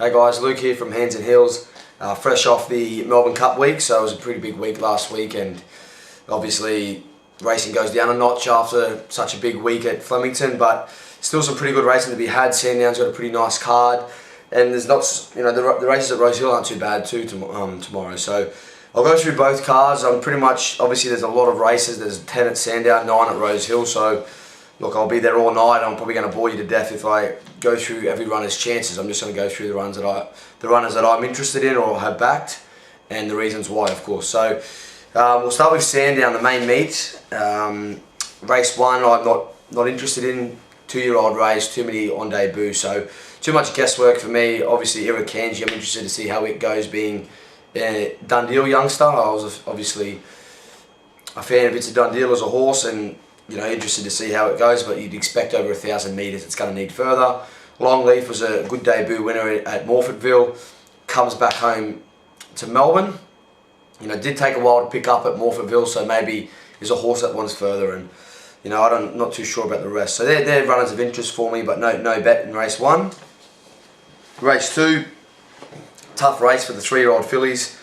Hey guys, Luke here from Hands and Heels, fresh off the Melbourne Cup week, so it was a pretty big week last week, and obviously racing goes down a notch after such a big week at Flemington, but still some pretty good racing to be had. Sandown's got a pretty nice card, and there's not, the races at Rosehill aren't too bad too tomorrow, so I'll go through both cards. I'm pretty much, obviously there's a lot of races, there's 10 at Sandown, 9 at Rosehill, so look, I'll be there all night. I'm probably going to bore you to death if I go through every runner's chances. I'm just going to go through the runners that I'm interested in or have backed, and the reasons why, of course. So we'll start with Sandown, the main meet. Race 1, I'm not interested in. 2-year-old race, too many on debut, so too much guesswork for me. Obviously, Ira Kanji, I'm interested to see how it goes being a Dundeel youngster. I was obviously a fan of It's a Dundeel as a horse, and interested to see how it goes, but you'd expect over 1,000 metres it's going to need further. Longleaf was a good debut winner at Morfettville, comes back home to Melbourne. Did take a while to pick up at Morfettville, so maybe there's a horse that wants further, and I'm not too sure about the rest. So they're runners of interest for me, but no bet in race 1. Race 2, tough race for the 3-year-old fillies.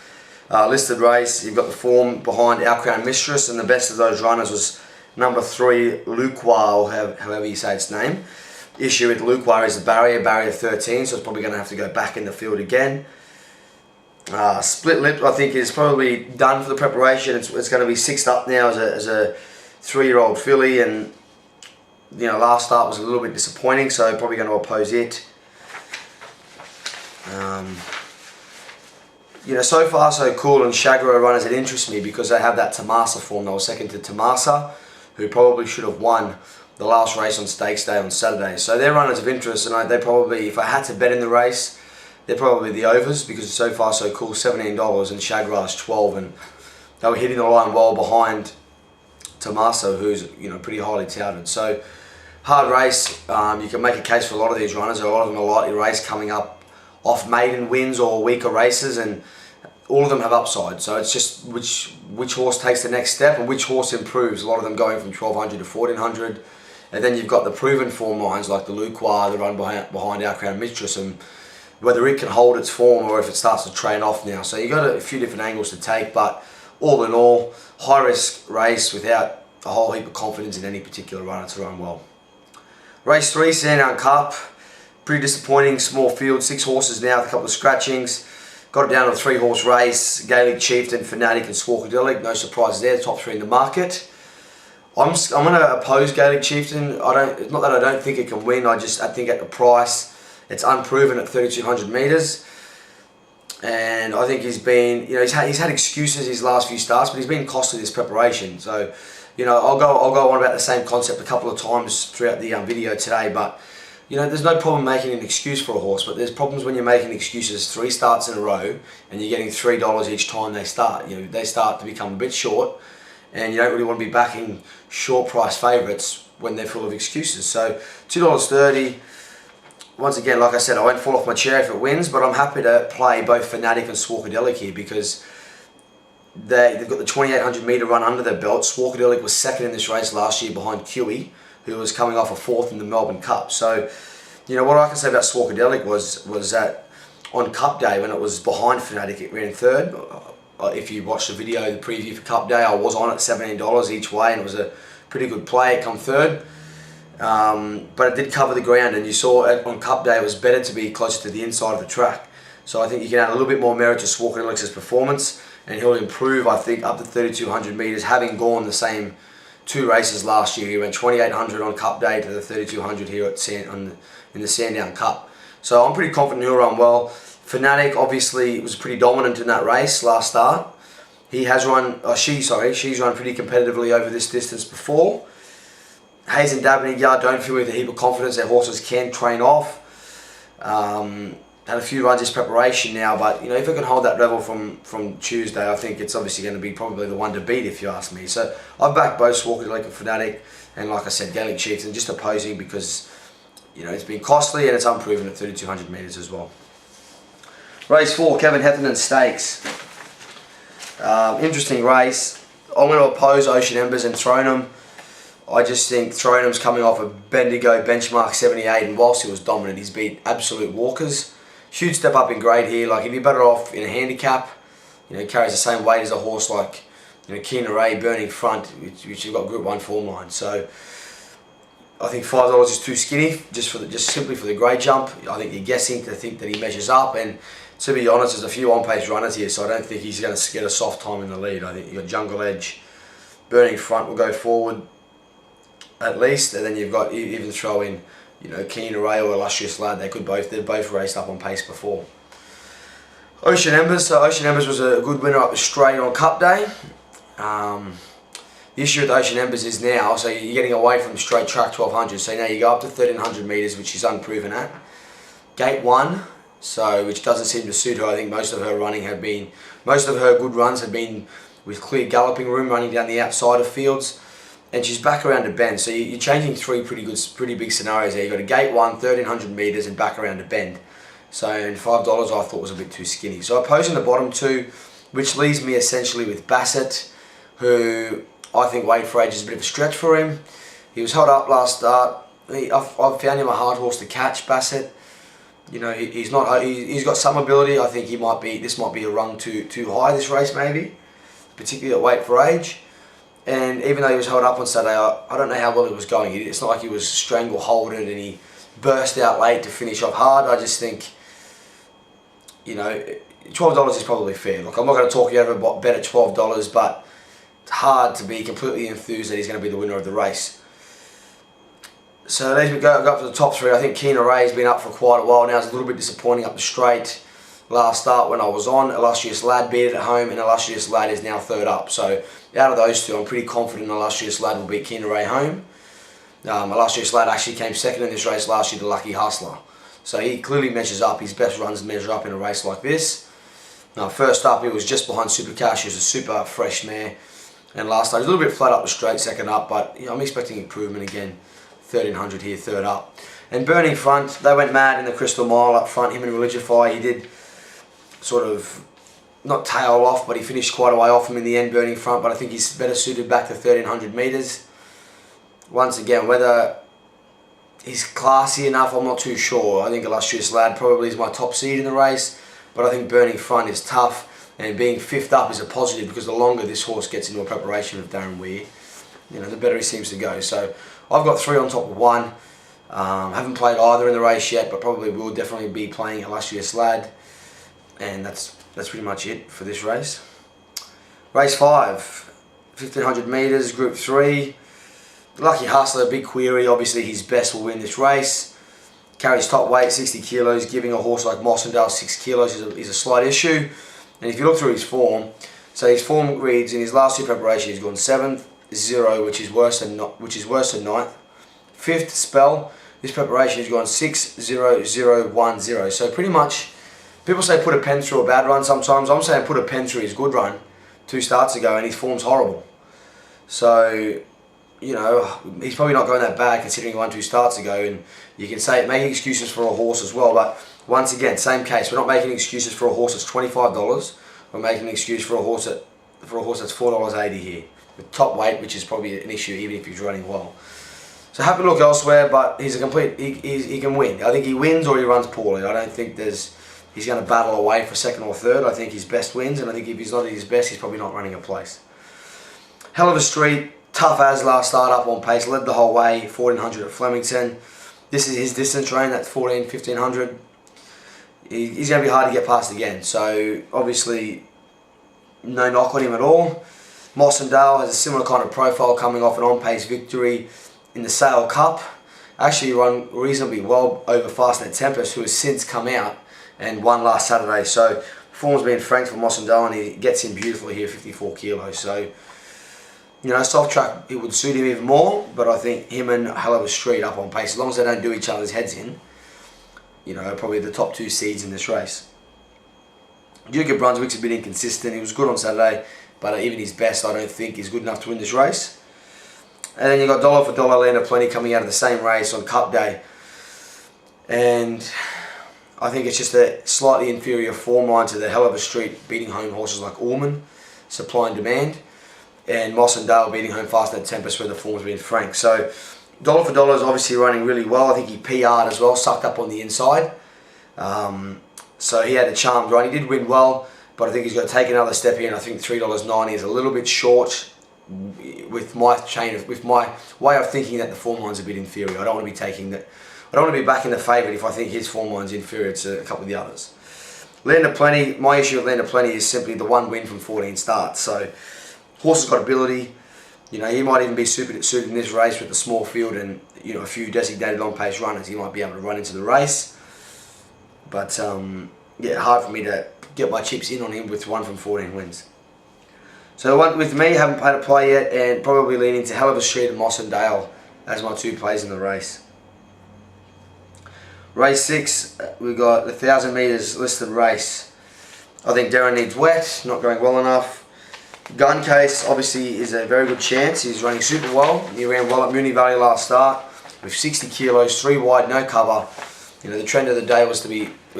Listed race, you've got the form behind Our Crown Mistress, and the best of those runners was number 3, Luqua, or however you say its name. Issue with Luqua is the barrier 13, so it's probably going to have to go back in the field again. Split Lip, I think, is probably done for the preparation. It's going to be 6th up now as a 3-year-old filly, and last start was a little bit disappointing, so probably going to oppose it. So far so cool, and Shagra runners that interest me because they have that Tomasa form. They were second to Tomasa, who probably should have won the last race on Stakes Day on Saturday. So they're runners of interest, and they probably, if I had to bet in the race, they're probably the overs, because it's So Far So Cool, $17, and Shagra's 12, and they were hitting the line well behind Tomasa, who's pretty highly touted. So hard race. You can make a case for a lot of these runners. A lot of them are lightly raced, coming up off maiden wins or weaker races, and all of them have upside. So it's just which horse takes the next step and which horse improves. A lot of them going from 1,200 to 1,400, and then you've got the proven form lines like the Luqua, the run behind Our Crown Mistress, and whether it can hold its form or if it starts to train off now. So you've got a few different angles to take, but all in all, high risk race without a whole heap of confidence in any particular runner to run well. Race 3, Sandown Cup. Pretty disappointing, small field, 6 horses now with a couple of scratchings. Got it down to a 3-horse race. Gaelic Chieftain, Fanatic and Squawkadelic. No surprises there, the top 3 in the market. I'm going to oppose Gaelic Chieftain. Not that I don't think it can win, I think at the price, it's unproven at 3,200 metres. And I think he's been, he's had excuses his last few starts, but he's been costly this preparation. So, I'll go on about the same concept a couple of times throughout the video today, but there's no problem making an excuse for a horse, but there's problems when you're making excuses 3 starts in a row and you're getting $3 each time they start. They start to become a bit short, and you don't really want to be backing short price favourites when they're full of excuses. So $2.30. Once again, like I said, I won't fall off my chair if it wins, but I'm happy to play both Fanatic and Squawkadelic here because they've got the 2,800 metre run under their belt. Squawkadelic was second in this race last year behind QE, who was coming off a 4th in the Melbourne Cup. So, what I can say about Squawkadelic was that on Cup Day, when it was behind Fanatic, it ran 3rd. If you watched the video, the preview for Cup Day, I was on at $17 each way, and it was a pretty good play. It come 3rd. But it did cover the ground, and you saw on Cup Day it was better to be closer to the inside of the track. So I think you can add a little bit more merit to Squawkadelic's performance, and he'll improve, I think, up to 3,200 metres, having gone the same 2 races last year. He went 2,800 on Cup Day to the 3,200 here in the Sandown Cup. So I'm pretty confident he'll run well. Fanatic obviously was pretty dominant in that race last start. She's run pretty competitively over this distance before. Hayes and Dabney don't feel with a heap of confidence. Their horses can train off. Had a few runs this preparation now, but if it can hold that level from Tuesday, I think it's obviously going to be probably the one to beat, if you ask me. So I've backed both Squawkadelic and Fanatic, and like I said, Gaelic Chieftain, just opposing because it's been costly and it's unproven at 3,200 metres as well. Race 4, Kevin Heffernan Stakes. Interesting race. I'm going to oppose Ocean Embers and Thronum. I just think Thronum's coming off a Bendigo benchmark 78, and whilst he was dominant, he's beat absolute walkers. huge step up in grade here. Like, if you're better off in a handicap, you know, he carries the same weight as a horse like, you know, Keen Array, Burning Front, which has got Group 1 form line. So I think $5 is too skinny, just simply for the grade jump. I think you're guessing to think that he measures up, and to be honest, there's a few on-pace runners here, so I don't think he's going to get a soft time in the lead. I think you've got Jungle Edge, Burning Front will go forward at least, and then you've got, even throw in, you know, Keen Array or Illustrious Lad. They're both raced up on pace before. Ocean Embers. So Ocean Embers was a good winner up the straight on Cup Day. The issue with Ocean Embers is now, so you're getting away from straight track 1200, so now you go up to 1300 metres, which is unproven at. Gate 1, so which doesn't seem to suit her. I think most of her good runs have been with clear galloping room, running down the outside of fields, and she's back around to bend. So you're changing three pretty big scenarios there. You've got a Gate 1, 1300 metres, and back around to bend. So, and $5 I thought was a bit too skinny. So opposing the bottom two, which leaves me essentially with Bassett, who I think Wait for Age is a bit of a stretch for him. He was held up last start. I've found him a hard horse to catch, Bassett. You know, he's got some ability. I think this might be a rung too high, this race maybe, particularly at Wait for Age. And even though he was held up on Saturday, I don't know how well it was going. It's not like he was strangle-holded and he burst out late to finish off hard. I just think, you know, $12 is probably fair. Look, I'm not going to talk you over a bet at $12, but it's hard to be completely enthused that he's going to be the winner of the race. So as we go up to the top three, I think Keen Array has been up for quite a while now. It's a little bit disappointing up the straight. Last start when I was on, Illustrious Lad beat it at home, and Illustrious Lad is now third up. So out of those two, I'm pretty confident Illustrious Lad will beat Keen Array home. Illustrious Lad actually came second in this race last year to Lucky Hustler. So he clearly measures up. His best runs measure up in a race like this. Now, first up, he was just behind Super Cash, who's a super fresh mare. And last time, he was a little bit flat up the straight, second up, but you know, I'm expecting improvement again. 1300 here, third up. And Burning Front, they went mad in the Crystal Mile up front, him and Religify. He did sort of, not tail off, but he finished quite a way off him in the end, Burning Front, but I think he's better suited back to 1300 metres. Once again, whether he's classy enough, I'm not too sure. I think Illustrious Lad probably is my top seed in the race, but I think Burning Front is tough. And being fifth up is a positive, because the longer this horse gets into a preparation with Darren Weir, you know, the better he seems to go. So I've got 3 on top of 1. Haven't played either in the race yet, but probably will definitely be playing Illustrious Lad. And that's pretty much it for this race. Race 5, 1500 metres, Group 3. Lucky Hustler, big query. Obviously his best will win this race. Carries top weight, 60 kilos. Giving a horse like Mossendale 6 kilos is a slight issue. And if you look through his form, so his form reads in his last 2 preparations, he's gone 7th, 0, which is worse than 9th. 5th spell, this preparation he's gone 6, 0, 0, 1, 0. So pretty much, people say put a pen through a bad run sometimes. I'm saying put a pen through his good run 2 starts ago, and his form's horrible. So, you know, he's probably not going that bad considering he won 2 starts ago, and you can say making excuses for a horse as well, but once again, same case. We're not making excuses for a horse that's $25. We're making an excuse for a horse that's $4.80 here, with top weight, which is probably an issue even if he's running well. So happy to look elsewhere, but he's a complete. He can win. I think he wins or he runs poorly. I don't think he's going to battle away for 2nd or 3rd. I think his best wins, and I think if he's not at his best, he's probably not running a place. Hell of a Street, tough as last start up on pace, led the whole way, 1400 at Flemington. This is his distance train at 1500. He's going to be hard to get past again, so obviously no knock on him at all. Mossendale has a similar kind of profile, coming off an on-pace victory in the Sale Cup. Actually run reasonably well over Fastnet Tempest, who has since come out and won last Saturday. So form's been franked for Mossendale, and he gets in beautifully here, 54 kilos. So, you know, soft track, it would suit him even more, but I think him and Hell of a Street up on pace, as long as they don't do each other's heads in, you know, probably the top 2 seeds in this race. Duke of Brunswick's a bit inconsistent. He was good on Saturday, but even his best I don't think is good enough to win this race. And then you've got Dollar for Dollar, Land of Plenty coming out of the same race on Cup Day. And I think it's just a slightly inferior form line to the Hell of a Street, beating home horses like Orman, Supply and Demand, and Mossendale beating home Fastnet Tempest, where the form's been frank. So Dollar for Dollar is obviously running really well. I think he PR'd as well, sucked up on the inside. So he had a charmed run. He did win well, but I think he's got to take another step in. I think $3.90 is a little bit short with my way of thinking that the form line's a bit inferior. I don't want to be taking that. I don't want to be backing the favourite if I think his form line's inferior to a couple of the others. Land of Plenty. My issue with Land of Plenty is simply the one win from 14 starts. So horse has got ability. You know, he might even be suited in this race with the small field and, you know, a few designated long pace runners. He might be able to run into the race. But yeah, hard for me to get my chips in on him with 1 from 14 wins. So one with me, haven't played a play yet, and probably leaning to Hell of a Street and Moss and Dale as my 2 plays in the race. Race 6, we've got the 1,000 metres listed race. I think Darren needs wet, not going well enough. Gun Case obviously is a very good chance. He's running super well. He ran well at Moonee Valley last start with 60 kilos, 3 wide, no cover. You know, the trend of the day was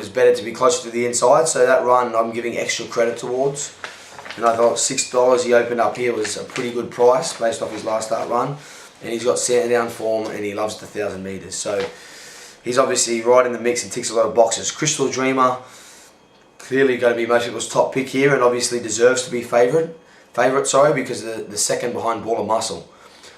better to be closer to the inside, so that run I'm giving extra credit towards. And I thought $6 he opened up here was a pretty good price based off his last start run. And he's got Sandown form and he loves the 1,000 metres. So he's obviously right in the mix and ticks a lot of boxes. Crystal Dreamer, clearly going to be most people's top pick here and obviously deserves to be favourite, because the second behind Ball of Muscle.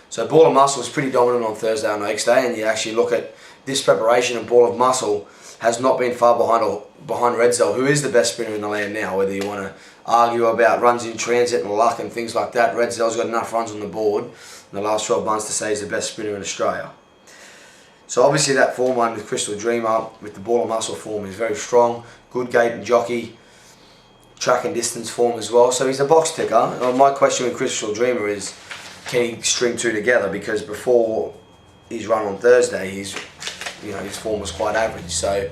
So Ball of Muscle was pretty dominant on Thursday on Oaks Day, and you actually look at this preparation and Ball of Muscle has not been far behind Redzel, who is the best sprinter in the land now, whether you want to argue about runs in transit and luck and things like that. Redzel's got enough runs on the board in the last 12 months to say he's the best sprinter in Australia. So obviously that form line with Crystal Dreamer, with the Ball of Muscle form, is very strong. Good gait and jockey, track and distance form as well. So he's a box ticker. My question with Crystal Dreamer is, can he string 2 together? Because before his run on Thursday, his form was quite average. So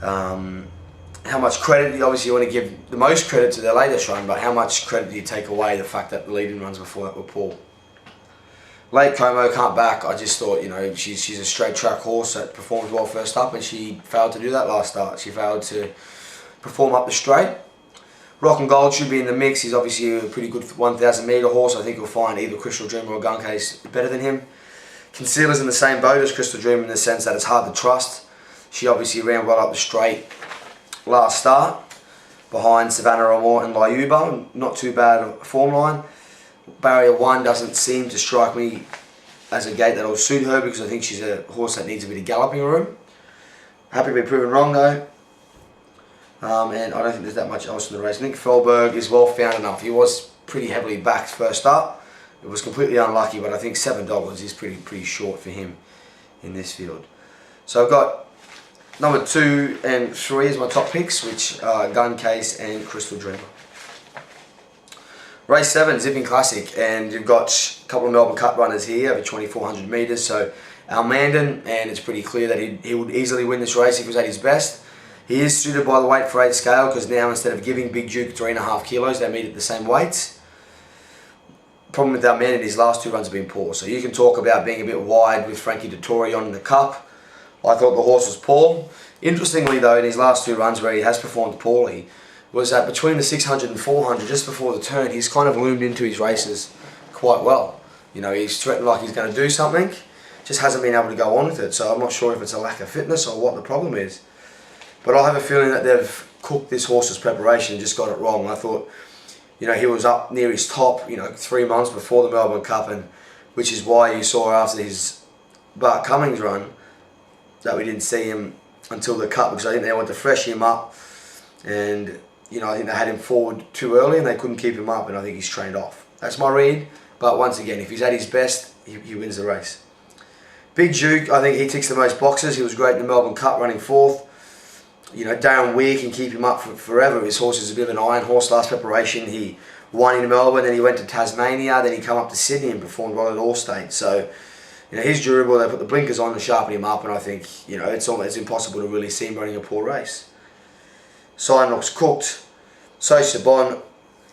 how much credit, obviously you want to give the most credit to their latest run, but how much credit do you take away the fact that the leading runs before that were poor? Late Como can't back. I just thought, you know, she's a straight track horse that performed well first up, and she failed to do that last start. She failed to perform up the straight. Rock and Gold should be in the mix. He's obviously a pretty good 1,000 metre horse. I think you'll find either Crystal Dreamer or Gun Case better than him. Concealer's in the same boat as Crystal Dreamer in the sense that it's hard to trust. She obviously ran well up the straight last start behind Savannah Amor and Lyuba. Not too bad a form line. Barrier 1 doesn't seem to strike me as a gate that will suit her, because I think she's a horse that needs a bit of galloping room. Happy to be proven wrong though. And I don't think there's that much else in the race. Nick Felberg is well found enough. He was pretty heavily backed first up. It was completely unlucky, but I think $7 is pretty short for him in this field. So I've got number 2 and 3 as my top picks, which are Gun Case and Crystal Dreamer. Race 7, Zipping Classic, and you've got a couple of Melbourne Cup runners here over 2,400 metres. So Almandon, and it's pretty clear that he would easily win this race if he was at his best. He is suited by the weight for 8 scale, because now instead of giving Big Duke 3.5 kilos, they meet at the same weights. Problem with Almandon, his last 2 runs have been poor. So you can talk about being a bit wide with Frankie Dettori on in the Cup. I thought the horse was poor. Interestingly though, in his last 2 runs where he has performed poorly, was that between the 600 and 400, just before the turn, he's kind of loomed into his races quite well. You know, he's threatened like he's going to do something, just hasn't been able to go on with it. So I'm not sure if it's a lack of fitness or what the problem is. But I have a feeling that they've cooked this horse's preparation and just got it wrong. I thought, you know, he was up near his top, you know, 3 months before the Melbourne Cup, and which is why you saw after his Bart Cummings run that we didn't see him until the Cup, because I think they wanted to fresh him up, and you know, I think they had him forward too early and they couldn't keep him up, and I think he's trained off. That's my read, but once again, if he's at his best, he wins the race. Big Duke, I think he ticks the most boxes. He was great in the Melbourne Cup running 4th. You know, Darren Weir can keep him up for forever. His horse is a bit of an iron horse. Last preparation, he won in Melbourne, then he went to Tasmania, then he came up to Sydney and performed well at Allstate. So, you know, he's durable. They put the blinkers on to sharpen him up, and I think, you know, it's impossible to really see him running a poor race. Sign-Looks cooked. So Sabon,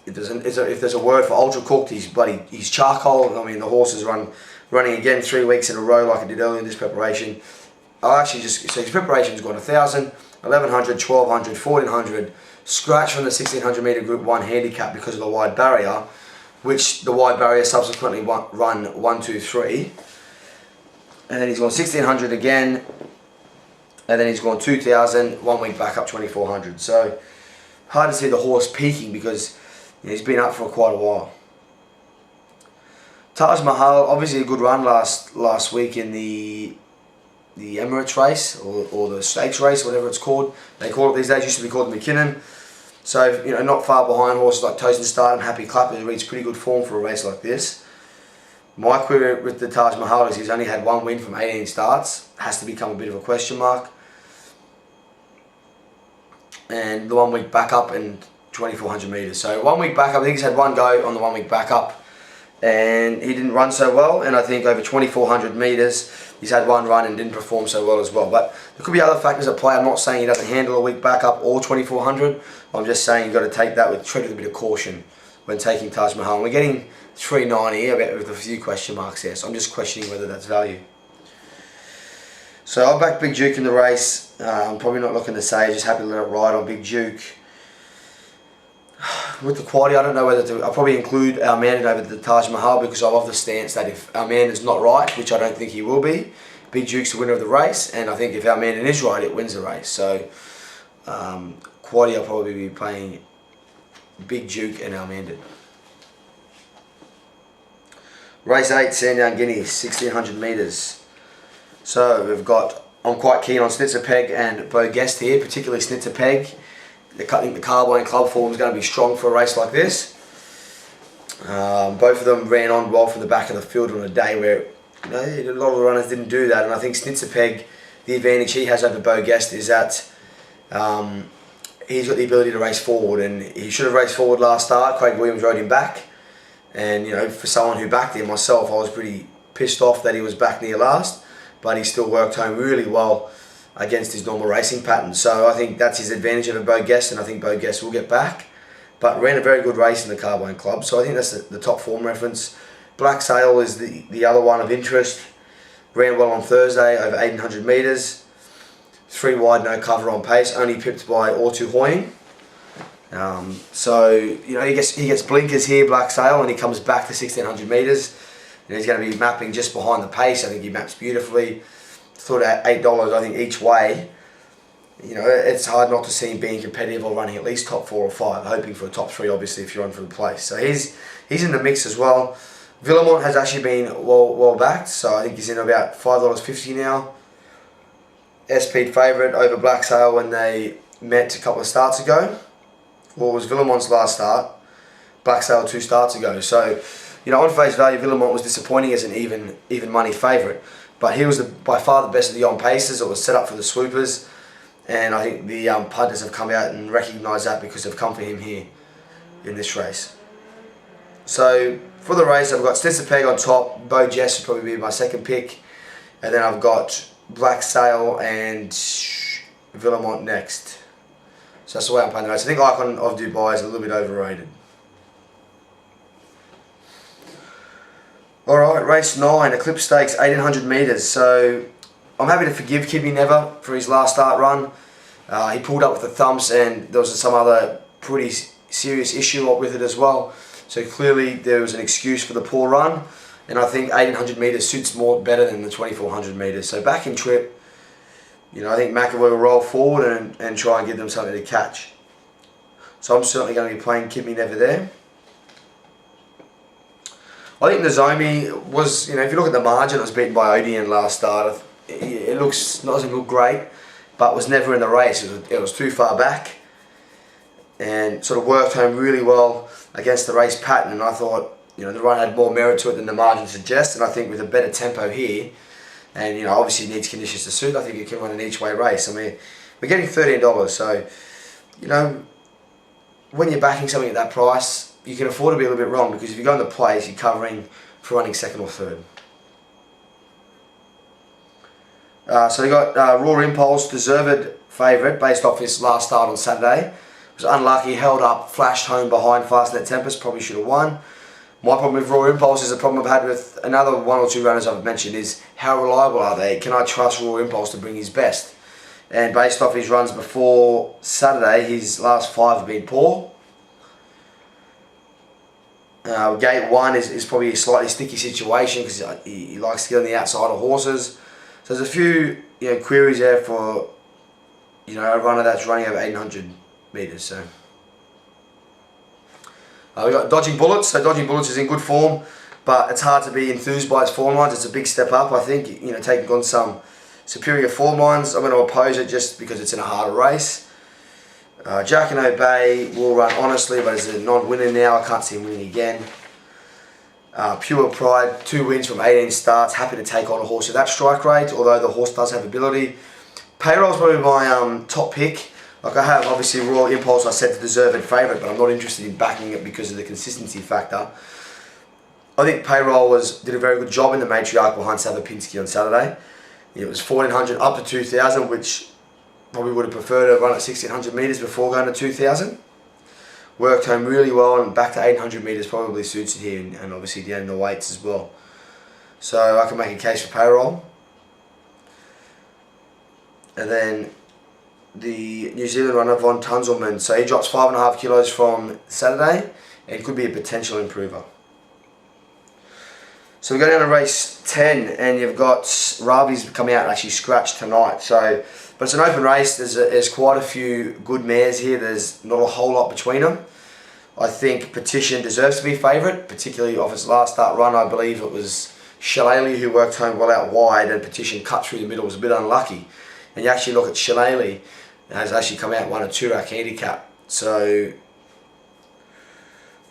if there's a word for ultra cooked, he's charcoal. I mean, the horse is running again 3 weeks in a row like I did earlier in this preparation. So his preparation's gone 1,000, 1,100, 1,200, 1,400, scratch from the 1,600 metre Group 1 handicap because of the wide barrier, which the wide barrier subsequently run 1, 2, 3. And then he's gone 1,600 again, and then he's gone 2,000, 1 week back up 2,400. So hard to see the horse peaking because he's been up for quite a while. Taj Mahal, obviously a good run last week in the Emirates race or the Stakes race, whatever it's called. They call it these days. Used to be called the McKinnon. So not far behind horses like Toast and Stardom, Happy Clapper, who reached pretty good form for a race like this. My query with the Taj Mahal is he's only had 1 win from 18 starts. Has to become a bit of a question mark. And the 1 week back up and 2,400 metres. So 1 week back up, I think he's had 1 go on the 1 week back up, and he didn't run so well. And I think over 2,400 metres, he's had 1 run and didn't perform so well as well. But there could be other factors at play. I'm not saying he doesn't handle a week back up or 2,400. I'm just saying you've got to take that tread with a bit of caution when taking Taj Mahal. And we're getting 390 with a few question marks there, so I'm just questioning whether that's value. So I'll back Big Duke in the race. I'm probably not looking to say, just happy to let it ride on Big Duke. With the quality, I don't know whether to. I'll probably include our man over the Taj Mahal because I love the stance that if our man is not right, which I don't think he will be, Big Duke's the winner of the race, and I think if our man is right, it wins the race. So quality, I'll probably be playing Big Duke and our man. Race 8, Sandown Guineas, 1,600 metres. So we've got, I'm quite keen on Snitzer Peg and Bo Guest here, particularly Snitzer Peg. I think the Carbine Club form is going to be strong for a race like this. Both of them ran on well from the back of the field on a day where a lot of the runners didn't do that, and I think Snitzer Peg, the advantage he has over Bo Guest is that he's got the ability to race forward, and he should have raced forward last start. Craig Williams rode him back, and for someone who backed him, myself, I was pretty pissed off that he was back near last, but he still worked home really well against his normal racing pattern. So I think that's his advantage over Bo Guest, and I think Bo Guest will get back, but ran a very good race in the Carbine Club, so I think that's the top form reference. Black Sail is the other one of interest. Ran well on Thursday, over 1,800 metres. 3 wide, no cover on pace, only pipped by Ortu Hoying. So he gets blinkers here, Black Sail, and he comes back to 1,600 metres. He's going to be mapping just behind the pace. I think he maps beautifully. Thought at $8, I think each way, it's hard not to see him being competitive or running at least top 4 or 5, hoping for a top 3 obviously if you're on for the place. So he's in the mix as well. Villamont has actually been well backed, so I think he's in about $5.50 now. SP favourite over Black Sail when they met a couple of starts ago. Well, it was Villamont's last start, Black Sail 2 starts ago. So, on face value, Villamont was disappointing as an even money favourite. But he was by far the best of the on paces. It was set up for the swoopers, and I think the punters have come out and recognised that because they've come for him here in this race. So for the race, I've got Snitzer Peg on top. Bo Jess will probably be my second pick, and then I've got Black Sail and Villamont next. So that's the way I'm playing the race. I think Icon of Dubai is a little bit overrated. Alright, race 9, Eclipse Stakes, 1,800 metres. So I'm happy to forgive Kid Me Never for his last start run. He pulled up with the thumps, and there was some other pretty serious issue with it as well. So clearly there was an excuse for the poor run, and I think 1,800 metres suits better than the 2,400 metres. So back in trip, I think McAvoy will roll forward and try and give them something to catch. So I'm certainly going to be playing Kid Me Never there. I think Nozomi was, if you look at the margin, it was beaten by Odeon last start. It doesn't look great, but was never in the race. It was too far back, and sort of worked home really well against the race pattern. And I thought, the run had more merit to it than the margin suggests. And I think with a better tempo here, and obviously it needs conditions to suit, I think it can run an each way race. I mean, we're getting $13, so when you're backing something at that price, you can afford to be a little bit wrong, because if you go in the place, you're covering for running second or third. So you got Raw Impulse, deserved favourite based off his last start on Saturday. Was unlucky, held up, flashed home behind Fastnet Tempest, probably should have won. My problem with Raw Impulse is a problem I've had with another 1 or 2 runners I've mentioned is how reliable are they? Can I trust Raw Impulse to bring his best? And based off his runs before Saturday, his last 5 have been poor. Gate 1 is probably a slightly sticky situation because he likes to get on the outside of horses. So there's a few queries there for a runner that's running over 800 metres. So we got Dodging Bullets. So Dodging Bullets is in good form, but it's hard to be enthused by its form lines. It's a big step up, I think. Taking on some superior form lines. I'm going to oppose it just because it's in a harder race. Jack and Obey will run honestly, but as a non-winner now, I can't see him winning again. Pure Pride, 2 wins from 18 starts. Happy to take on a horse at that strike rate, although the horse does have ability. Payroll's probably my top pick. Like I have obviously Royal Impulse, I said, to deserved favourite, but I'm not interested in backing it because of the consistency factor. I think Payroll did a very good job in the matriarch behind Savapinski on Saturday. It was 1400 up to 2000, which probably would have preferred to run at 1600 metres before going to 2000. Worked home really well, and back to 800 metres probably suits it here, and obviously down the weights as well. So I can make a case for Payroll. And then the New Zealand runner Von Tunzelman. So he drops 5.5 kilos from Saturday and could be a potential improver. So we go down to race 10, and you've got Ravi's coming out and actually scratched tonight. So, but it's an open race. There's quite a few good mares here. There's not a whole lot between them. I think Petition deserves to be favourite, particularly off its last start run. I believe it was Shillelagh who worked home well out wide, and Petition cut through the middle. Was a bit unlucky. And you actually look at Shillelagh, has actually come out and won a 2-rack handicap. So,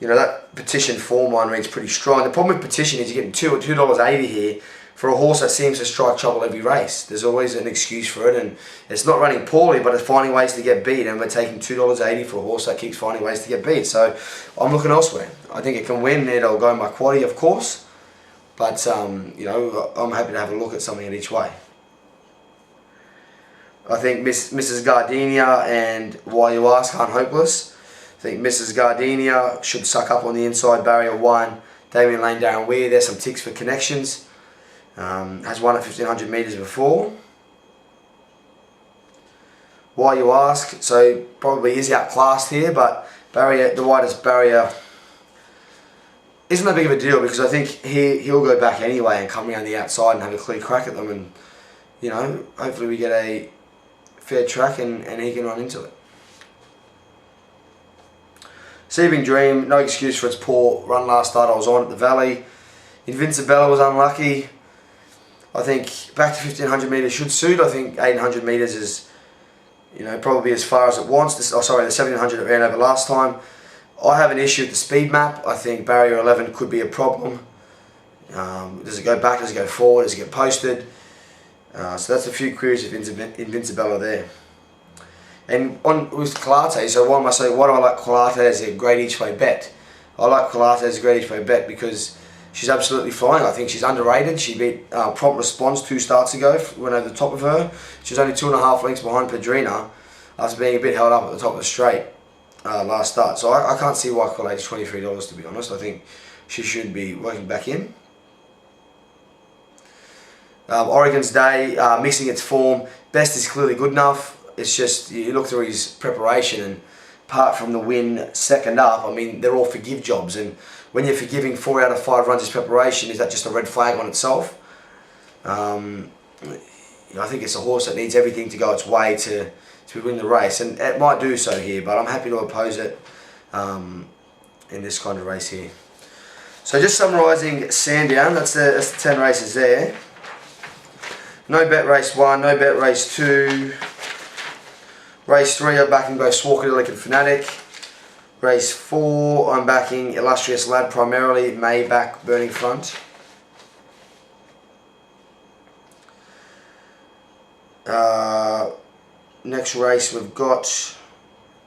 that Petition form line reads pretty strong. The problem with Petition is you're getting $2.80 here for a horse that seems to strike trouble every race. There's always an excuse for it, and it's not running poorly, but it's finding ways to get beat, and we're taking $2.80 for a horse that keeps finding ways to get beat. So I'm looking elsewhere. I think it can win. It'll go in my quaddy, of course, but I'm happy to have a look at something in each way. I think Mrs. Gardenia and Why You Ask aren't hopeless. I think Mrs. Gardenia should suck up on the inside, barrier 1. Damien Lane, Darren Weir, there's some ticks for connections. Has won at 1500 metres before. Why You Ask, so probably is outclassed here, but the widest barrier isn't that big of a deal, because I think he'll go back anyway and come around the outside and have a clear crack at them, and hopefully we get a fair track and he can run into it. Seething Dream, no excuse for its poor run last start. I was on at the Valley. Invincibella was unlucky. I think back to 1500 metres should suit. I think 800 metres is, probably as far as it wants. The 1700 it ran over last time. I have an issue with the speed map. I think barrier 11 could be a problem. Does it go back? Does it go forward? Does it get posted? So that's a few queries of Invincibella there. And with Colate, so why do I like Colate as a great each way bet? I like Colate as a great each way bet because she's absolutely flying. I think she's underrated. She beat Prompt Response 2 starts ago, went over the top of her. She was only 2.5 lengths behind Padrina after being a bit held up at the top of the straight last start. So I can't see why Colate's $23, to be honest. I think she should be working back in. Oregon's Day, mixing its form. Best is clearly good enough. It's just, you look through his preparation, and apart from the win second up, I mean, they're all forgive jobs. And when you're forgiving 4 out of 5 runs as preparation, is that just a red flag on itself? I think it's a horse that needs everything to go its way to win the race. And it might do so here, but I'm happy to oppose it in this kind of race here. So just summarising Sandown, that's the 10 races there. No bet race 1, no bet race 2. Race 3, I'm backing both Swarkadelic and Fanatic. Race 4, I'm backing Illustrious Lad primarily, may back Burning Front. Next race we've got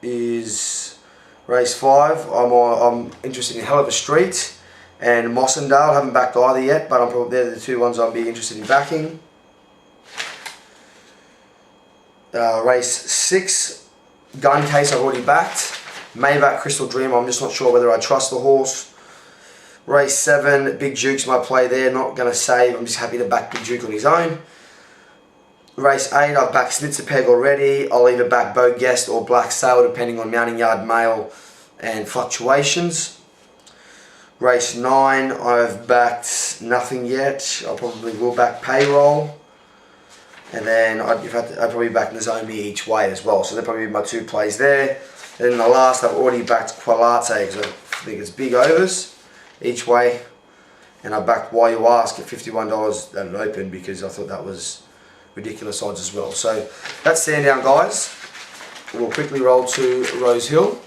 is race 5. I'm interested in Hell of a Street and Mossendale. Haven't backed either yet, but they're the 2 ones I'll be interested in backing. Race 6, Gun Case I've already backed. Maybach Crystal Dream, I'm just not sure whether I trust the horse. Race 7, Big Duke's my play there, not going to save, I'm just happy to back Big Duke on his own. Race 8, I've backed Snitzerpeg already. I'll either back Bo Guest or Black Sail depending on mounting yard mail and fluctuations. Race 9, I've backed nothing yet. I probably will back Payroll. And then I'd probably back Nozomi each way as well. So they're probably my two plays there. And then the last, I've already backed Qualate because I think it's big overs each way. And I backed Why You Ask at $51 at an open because I thought that was ridiculous odds as well. So that's Sandown, guys. We'll quickly roll to Rosehill.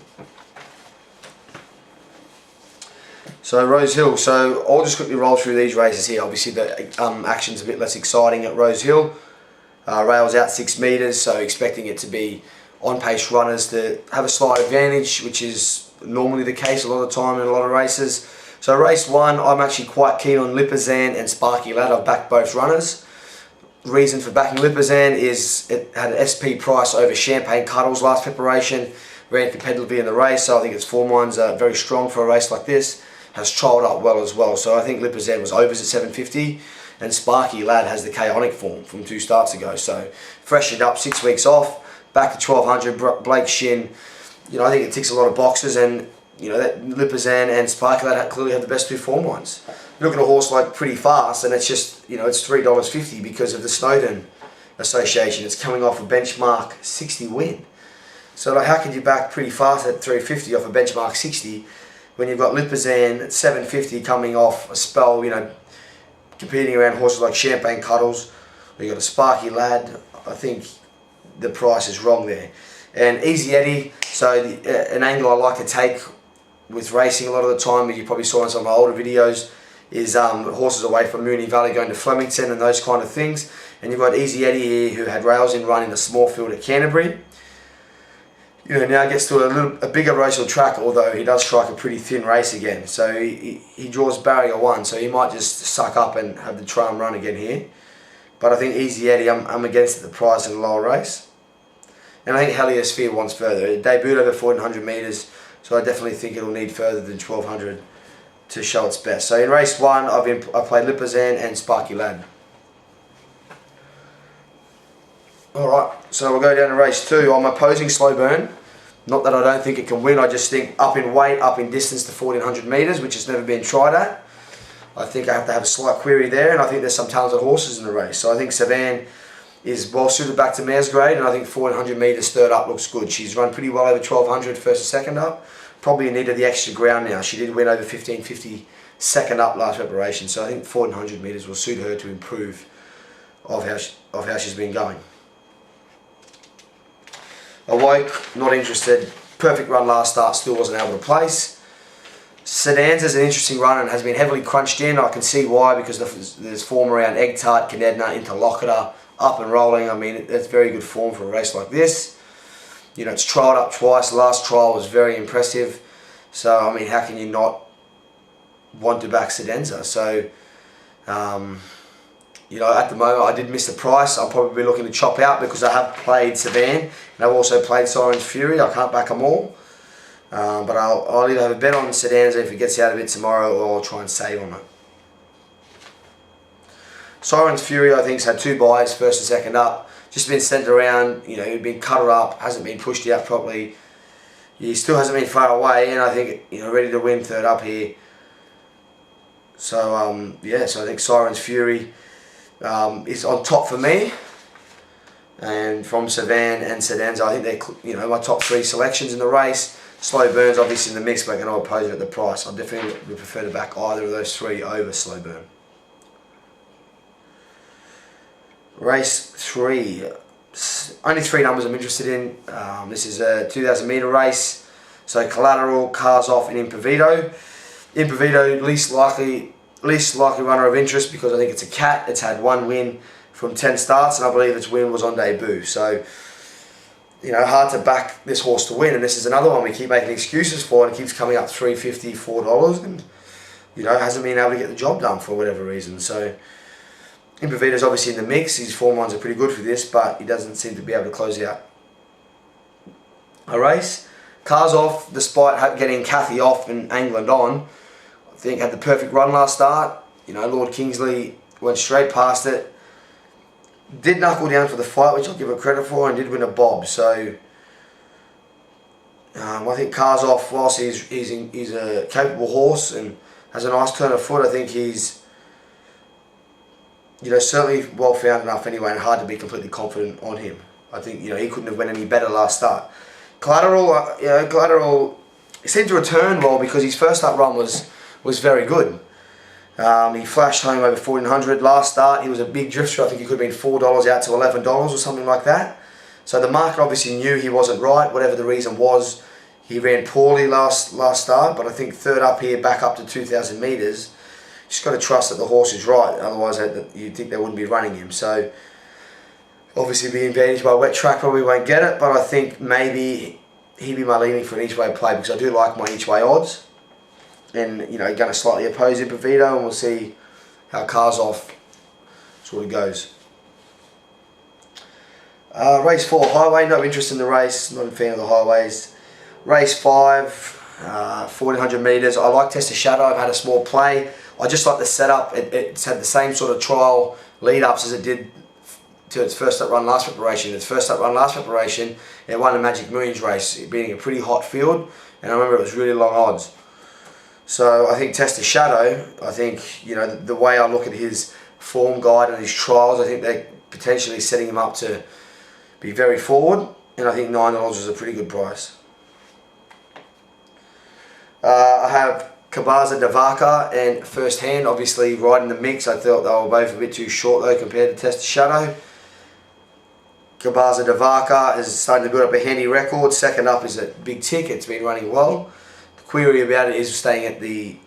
So Rosehill, so I'll just quickly roll through these races here. Obviously the action's a bit less exciting at Rosehill. Rails out 6 metres, so expecting it to be on-pace runners to have a slight advantage, which is normally the case a lot of the time in a lot of races. So race 1, I'm actually quite keen on Lipizan and Sparky Lad. I've backed both runners. Reason for backing Lipizan is it had an SP price over Champagne Cuddles last preparation, ran competitively in the race, so I think its form lines are very strong for a race like this. Has trialled up well as well, so I think Lipizan was overs at 750. And Sparky Lad has the chaotic form from 2 starts ago. So freshened up, 6 weeks off, back to 1200. Blake Shin, you know, I think it ticks a lot of boxes, and you know that Lipizan and Sparky Lad clearly have the best 2 form lines. You look at a horse like Pretty Fast, and it's just, you know, it's $3.50 because of the Snowden Association. It's coming off a benchmark 60 win. So like, how could you back Pretty Fast at $3.50 off a benchmark 60 when you've got Lipizan at $7.50 coming off a spell, you know, competing around horses like Champagne Cuddles? We've got a Sparky Lad. I think the price is wrong there. And Easy Eddie, so an angle I like to take with racing a lot of the time, you probably saw in some of my older videos, is horses away from Moonee Valley going to Flemington and those kind of things. And you've got Easy Eddie here, who had rails in run in a small field at Canterbury. You know, now gets to a bigger racial track, although he does strike a pretty thin race again. So he draws barrier 1, so he might just suck up and have the tram run again here. But I think Easy Eddie, I'm against the price in a lower race. And I think Heliosphere wants further. It debuted over 1400 metres, so I definitely think it'll need further than 1200 to show its best. So in race 1, I played Lipizan and Sparky Lad. Alright, so we'll go down to race 2. I'm opposing Slow Burn. Not that I don't think it can win, I just think up in weight, up in distance to 1400 metres, which has never been tried at. I think I have to have a slight query there, and I think there's some talented horses in the race. So I think Savan is well suited back to mare's grade, and I think 1400 metres third up looks good. She's run pretty well over 1200 first and second up. Probably needed the extra ground now. She did win over 1550 second up last preparation, so I think 1400 metres will suit her to improve of how she's been going. Awoke, not interested. Perfect run last start, still wasn't able to place. Sedan's is an interesting run and has been heavily crunched in. I can see why, because there's form around Egg Tart, Canedna, Interlocutor, up and rolling. I mean, that's very good form for a race like this. You know, it's trialled up twice. The last trial was very impressive. So, I mean, how can you not want to back Sedenza? So, you know, at the moment I did miss the price. I'll probably be looking to chop out because I have played Savan and I've also played Siren's Fury. I can't back them all. But I'll either have a bet on Sedanza if it gets out of it tomorrow, or I'll try and save on it. Siren's Fury, I think, has had 2 buys, first and second up. Just been sent around, you know, he'd been cut up, hasn't been pushed out properly. He still hasn't been far away, and I think, you know, ready to win third up here. So, yeah, so I think Siren's Fury is on top for me. And from Savan and Sedanza, I think they're, you know, my top 3 selections in the race. Slow Burn's obviously in the mix, but I can oppose it at the price. I definitely would prefer to back either of those 3 over Slow Burn. Race 3. Only 3 numbers I'm interested in. This is a 2000 metre race. So Collateral, Cars Off, and Improvido. Improvido, least likely runner of interest because I think it's a cat. It's had 1 win from 10 starts, and I believe its win was on debut. So, you know, hard to back this horse to win, and this is another one we keep making excuses for, and it keeps coming up $3.50, $4, and, you know, hasn't been able to get the job done for whatever reason. So, Improvido's obviously in the mix. His form lines are pretty good for this, but he doesn't seem to be able to close out a race. Cars Off, despite getting Cathy off and England on, I think had the perfect run last start. You know, Lord Kingsley went straight past it. Did knuckle down for the fight, which I'll give her credit for, and did win a bob. So I think Cars Off, whilst he's a capable horse and has a nice turn of foot, I think he's certainly well found enough anyway, and hard to be completely confident on him. I think, he couldn't have went any better last start. Collateral, he seemed to return well because his first up run was very good. He flashed home over 1400 last start. He was a big drifter. I think he could have been $4 out to $11 or something like that. So the market obviously knew he wasn't right, whatever the reason was. He ran poorly last start, but I think third up here, back up to 2,000 metres. Just got to trust that the horse is right, otherwise you'd think they wouldn't be running him. So obviously being advantaged by wet track, probably won't get it, but I think maybe he'd be my leaning for an each way play because I do like my each way odds. And going to slightly oppose Ipavito, and we'll see how Karsov sort of goes. Race 4, Highway, no interest in the race, not a fan of the highways. Race 5, 1400 metres. I like Test of Shadow. I've had a small play. I just like the setup. It's had the same sort of trial lead-ups as it did to its first up run last preparation. Its first up run last preparation, it won a Magic Millions race, being a pretty hot field, and I remember it was really long odds. So I think Test of Shadow, I think, the way I look at his form guide and his trials, I think they're potentially setting him up to be very forward, and I think $9 is a pretty good price. I have Kabaza Devaka and First Hand, obviously right in the mix. I thought they were both a bit too short though compared to Test of Shadow. Kabaza Devaka is starting to build up a handy record. Second up is a big tick. It's been running well. The query about it is staying at the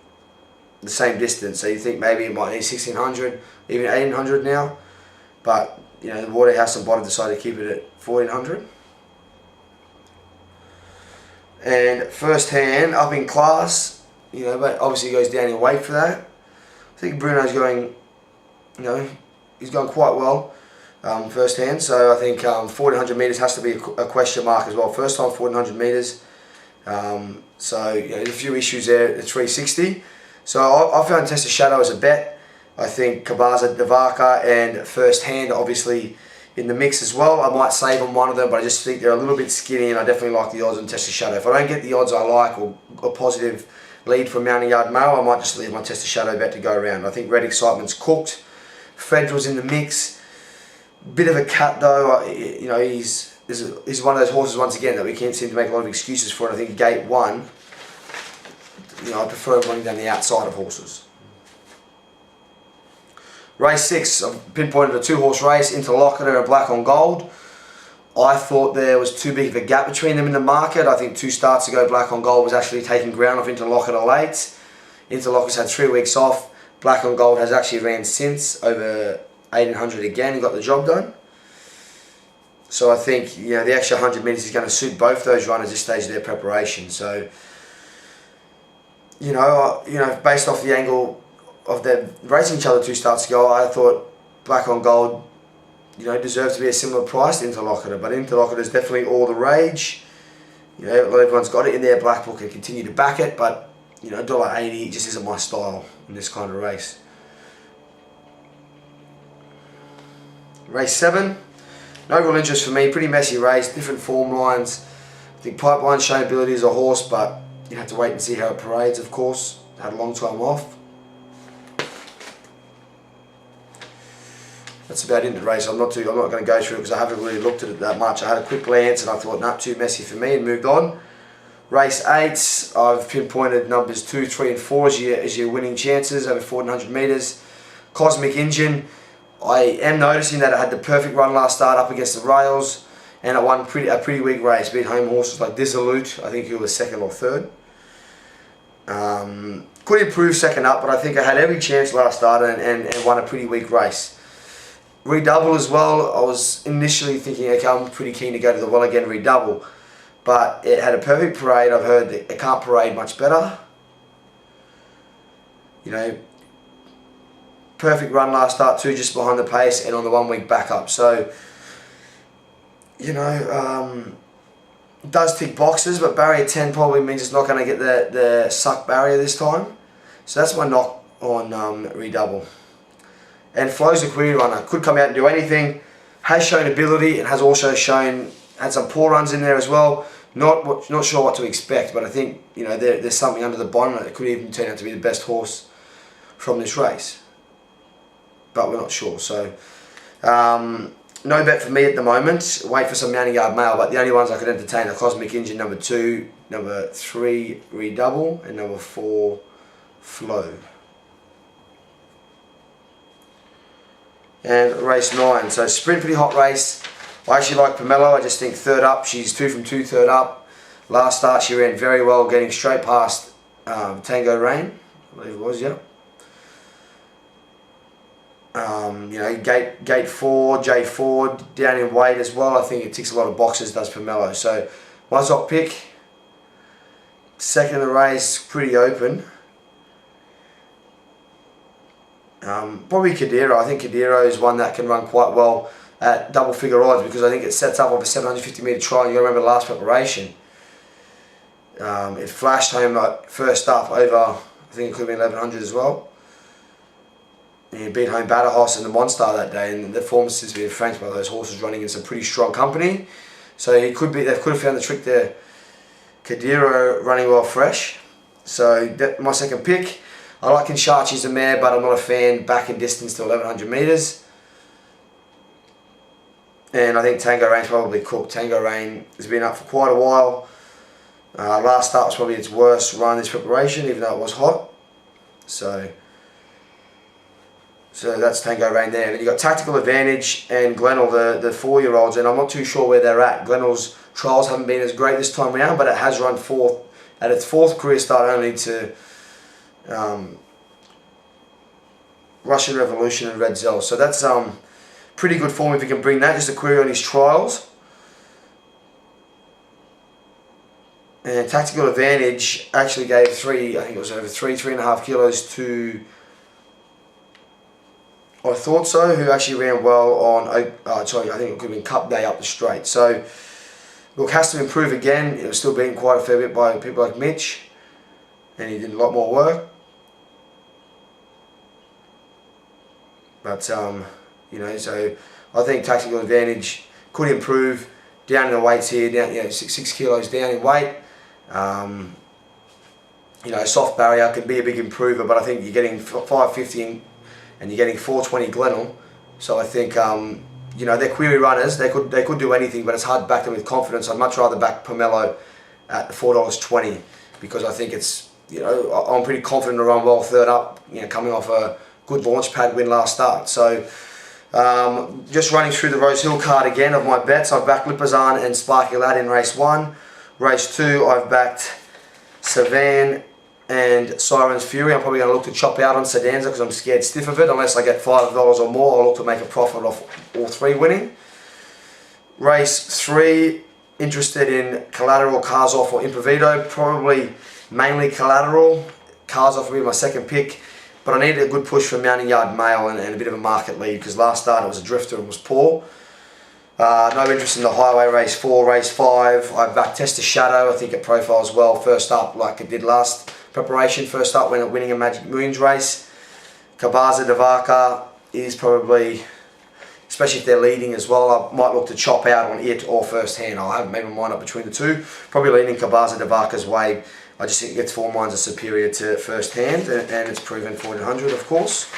same distance. So you think maybe it might need 1600, even 1800 now. But the Waterhouse and Bottom decided to keep it at 1400. And First Hand up in class, but obviously goes down in weight for that. I think Bruno's going, he's going quite well, First Hand. So I think 1400 metres has to be a question mark as well. First time 1400 metres. So there's a few issues there at 360. So I found Test of Shadow as a bet. I think Kabaza Devaka and First Hand obviously in the mix as well. I might save on one of them, but I just think they're a little bit skinny, and I definitely like the odds on Test of Shadow. If I don't get the odds I like or a positive lead from Mounting Yard Mail, I might just leave my Test of Shadow bet to go around. I think Red Excitement's cooked. Federal's in the mix. Bit of a cut though. He's one of those horses once again that we can't seem to make a lot of excuses for. And I think Gate 1, I prefer running down the outside of horses. Race 6, I've pinpointed a 2-horse race, Interlocutor and Black on Gold. I thought there was too big of a gap between them in the market. I think 2 starts ago, Black on Gold was actually taking ground off Interlocutor late. Interlocutor's had 3 weeks off. Black on Gold has actually ran since, over 1800 again, and got the job done. So I think the extra 100 metres is going to suit both those runners at this stage of their preparation. So, based off the angle of them racing each other 2 starts ago, I thought Black on Gold, deserved to be a similar price to Interlocutor, but Interlocutor is definitely all the rage. Everyone's got it in their black book and continue to back it, but $1.80 just isn't my style in this kind of race. Race 7, no real interest for me. Pretty messy race, different form lines. I think Pipeline's shown ability as a horse, but you have to wait and see how it parades. Of course, had a long time off. That's about it in the race. I'm not going to go through it because I haven't really looked at it that much. I had a quick glance and I thought, nah, too messy for me, and moved on. Race 8, I've pinpointed numbers 2, 3 and 4 as your winning chances over 1400 metres. Cosmic Engine, I am noticing that it had the perfect run last start up against the rails, and it won a pretty weak race. Beat home horses like Dissolute, I think he was 2nd or 3rd. Could improve second up, but I think I had every chance last start and won a pretty weak race. Redouble as well, I was initially thinking, okay, I'm pretty keen to go to the well again, Redouble. But it had a perfect parade. I've heard that it can't parade much better. Perfect run last start too, just behind the pace and on the 1 week backup. So, does tick boxes, but barrier 10 probably means it's not going to get the suck barrier this time. So that's my knock on Redouble. And Flo's a query runner, could come out and do anything, has shown ability and has also had some poor runs in there as well. Not sure what to expect, but I think there's something under the bonnet that could even turn out to be the best horse from this race. but we're not sure. So no bet for me at the moment. Wait for some mounting yard mail, but the only ones I could entertain are Cosmic Engine number 2, number 3 Redouble, and number 4 Flow. And race 9. So sprint, pretty hot race. I actually like Pomelo. I just think third up. She's 2 from 2 third up. Last start she ran very well, getting straight past Tango Rain, I believe it was, yeah. You know, gate 4, J4, down in weight as well. I think it ticks a lot of boxes, does Pomelo. So my top pick. Second in the race, pretty open. Probably Kadiro. I think Kadiro is one that can run quite well at double figure odds, because I think it sets up off a 750 metre trial. You got to remember the last preparation. It flashed home like first up over, I think it could have been 1100 as well. And he beat home Badajoz and the Monstar that day, and the form has been franked by those horses running in some pretty strong company. So they could have found the trick there. Kadiro running well fresh. So my second pick. I like Kinshachi's a mare, but I'm not a fan back in distance to 1100 metres. And I think Tango Rain's probably cooked. Tango Rain has been up for quite a while. Last start was probably its worst run this preparation, even though it was hot. So that's Tango Rain there. And then you got Tactical Advantage and Glenelg, the 4-year-olds, and I'm not too sure where they're at. Glenelg's trials haven't been as great this time around, but it has run fourth at its 4th career start only to Russian Revolution and Red Zell. So that's pretty good form if you can bring that. Just a query on his trials. And Tactical Advantage actually gave I think it was over 3.5 kilos to, I thought so, who actually ran well on, sorry, I think it could have been Cup Day up the straight. So, look, has to improve again. It was still beaten quite a fair bit by people like Mitch, and he did a lot more work. But, you know, so I think Tactical Advantage could improve down in the weights here, down, you know, 6 kilos down in weight. You know, soft barrier can be a big improver, but I think you're getting 550 and you're getting 420 Glenelg. So I think, you know, they're query runners. They could do anything, but it's hard to back them with confidence. I'd much rather back Pomelo at $4.20, because I think it's, you know, I'm pretty confident to run well third up, you know, coming off a good launch pad win last start. So just running through the Rosehill card again of my bets. I've backed Lipazan and Sparky Lad in race 1. Race 2, I've backed Savan and Siren's Fury. I'm probably going to look to chop out on Sedanza because I'm scared stiff of it. Unless I get $5 or more, I'll look to make a profit off all 3 winning. Race 3, interested in Collateral, Karsov or Improvido. Probably mainly Collateral. Karsov will be my second pick. But I needed a good push for Mounting Yard Mail and a bit of a market lead, because last start it was a drifter and was poor. No interest in the Highway Race 4, Race 5. I backed Test of Shadow. I think it profiles well first up like it did last preparation. First up when winning a Magic Moons race. Kabaza Devaka is probably, especially if they're leading as well, I might look to chop out on it or first hand. I haven't made my mind up between the two. Probably leaning Kabaza Devaka's way. I just think its form lines are superior to first hand, and it's proven 1400 of course.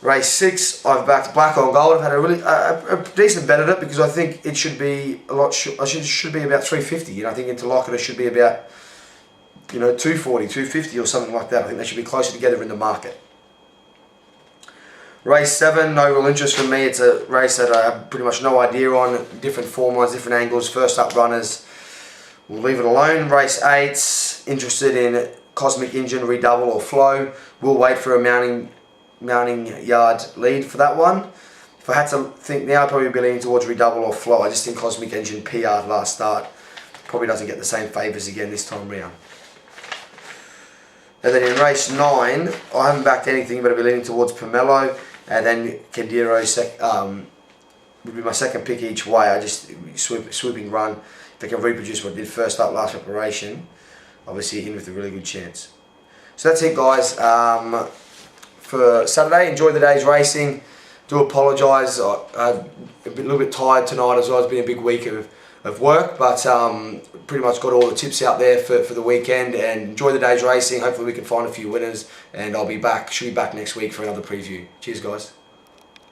Race 6, I've backed Black on Gold. I've had a really a decent bet at it, because I think it should be a lot. Should be about 350. You know, I think Interlocutor should be about, you know, 240, 250 or something like that. I think they should be closer together in the market. Race 7, no real interest from me. It's a race that I have pretty much no idea on. Different form lines, different angles. First up runners, we'll leave it alone. Race 8, interested in Cosmic Engine, Redouble or Flow. We'll wait for a mounting yard lead for that one. If I had to think now, I'd probably be leaning towards Redouble or Flow. I just think Cosmic Engine PR'd last start. Probably doesn't get the same favours again this time round. And then in race 9, I haven't backed anything, but I'll be leaning towards Pomelo, and then Kendiro would be my second pick each way. I just swooping run. If I can reproduce what I did first up last preparation, obviously in with a really good chance. So that's it, guys. For Saturday, enjoy the day's racing. Do apologise. I'm a little bit tired tonight as well. It's been a big week of work, but pretty much got all the tips out there for the weekend, and enjoy the day's racing. Hopefully we can find a few winners, and should be back next week for another preview. Cheers guys.